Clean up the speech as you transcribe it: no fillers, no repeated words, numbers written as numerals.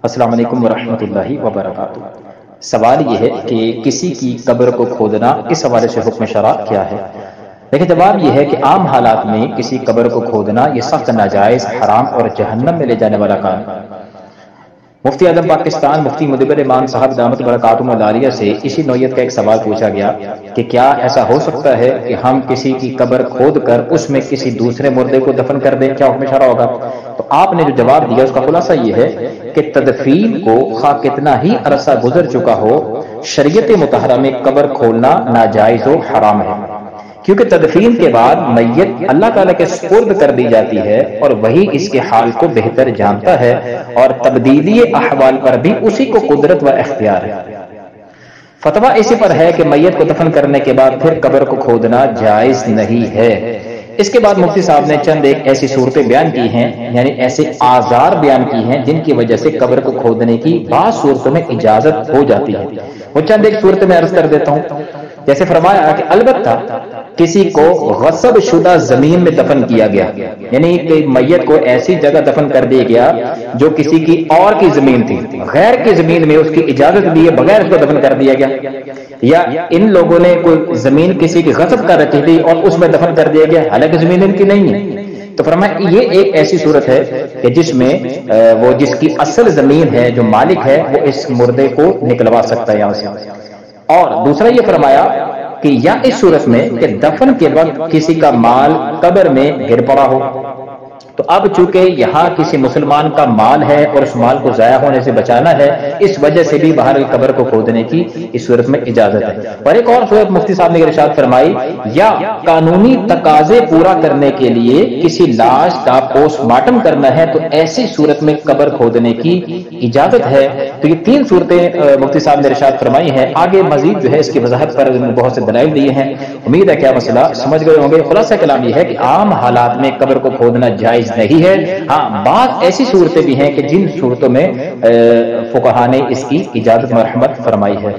السلام علیکم ورحمۃ اللہ وبرکاتہ۔ سوال یہ ہے کہ کسی کی قبر کو کھودنا اس حوالے سے حکم شرع کیا ہے؟ لیکن جواب یہ ہے کہ عام حالات میں کسی قبر کو کھودنا یہ سخت ناجائز، حرام اور جہنم میں لے جانے والا کام ہے۔ مفتی اعظم پاکستان مفتی مدبر امان صاحب دامت برکاتہم العالیہ سے اسی نوعیت کا ایک سوال پوچھا گیا کہ کیا ایسا ہو سکتا ہے کہ ہم کسی کی قبر کھود کر اس میں کسی دوسرے مردے کو دفن کر دیں، کیا حکم شرع ہوگا؟ تو آپ نے جو جواب دیا اس کا خلاصہ یہ ہے کہ تدفین کو خواہ کتنا ہی عرصہ گزر چکا ہو، شریعت مطہرہ میں قبر کھولنا ناجائز و حرام ہے، کیونکہ تدفین کے بعد میت اللہ تعالیٰ کے سپرد کر دی جاتی ہے اور وہی اس کے حال کو بہتر جانتا ہے، اور تبدیلی احوال پر بھی اسی کو قدرت و اختیار ہے۔ فتویٰ اسی پر ہے کہ میت کو دفن کرنے کے بعد پھر قبر کو کھودنا جائز نہیں ہے۔ اس کے بعد مفتی صاحب نے چند ایک ایسی صورتیں بیان کی ہیں، یعنی ایسے آزار بیان کی ہیں جن کی وجہ سے قبر کو کھودنے کی بعض صورتوں میں اجازت ہو جاتی ہے۔ وہ چند ایک صورتیں میں عرض کر دیتا ہوں۔ جیسے فرمایا کہ البتہ کسی کو غصب شدہ زمین میں دفن کیا گیا، یعنی کہ میت کو ایسی جگہ دفن کر دیا گیا جو کسی کی اور کی زمین تھی، غیر کی زمین میں اس کی اجازت دیے بغیر اس کو دفن کر دیا گیا، یا ان لوگوں نے کوئی زمین کسی کی غصب کر رکھی تھی اور اس میں دفن کر دیا گیا حالانکہ زمین ان کی نہیں ہے۔ تو فرمایا یہ ایک ایسی صورت ہے کہ جس میں وہ جس کی اصل زمین ہے، جو مالک ہے، وہ اس مردے کو نکلوا سکتا ہے یہاں سے۔ اور دوسرا یہ فرمایا کہ یا اس صورت میں کہ دفن کے وقت کسی کا مال قبر میں گر پڑا ہو، تو اب چونکہ یہاں کسی مسلمان کا مال ہے اور اس مال کو ضائع ہونے سے بچانا ہے، اس وجہ سے بھی باہر قبر کو کھودنے کی اس صورت میں اجازت ہے۔ اور ایک اور صورت مفتی صاحب نے ارشاد فرمائی، یا قانونی تقاضے پورا کرنے کے لیے کسی لاش کا پوسٹ مارٹم کرنا ہے، تو ایسی صورت میں قبر کھودنے کی اجازت ہے۔ تو یہ تین صورتیں مفتی صاحب نے ارشاد فرمائی ہیں۔ آگے مزید جو ہے اس کی وضاحت پر بہت سے دلائل دیے ہیں، امید ہے کیا مسئلہ سمجھ گئے ہوں گے۔ خلاصہ کلام یہ ہے کہ عام حالات میں قبر کو کھودنا جائز نہیں ہے، ہاں بعض ایسی صورتیں بھی ہیں کہ جن صورتوں میں فقہاء نے اس کی اجازت مرحمت فرمائی ہے۔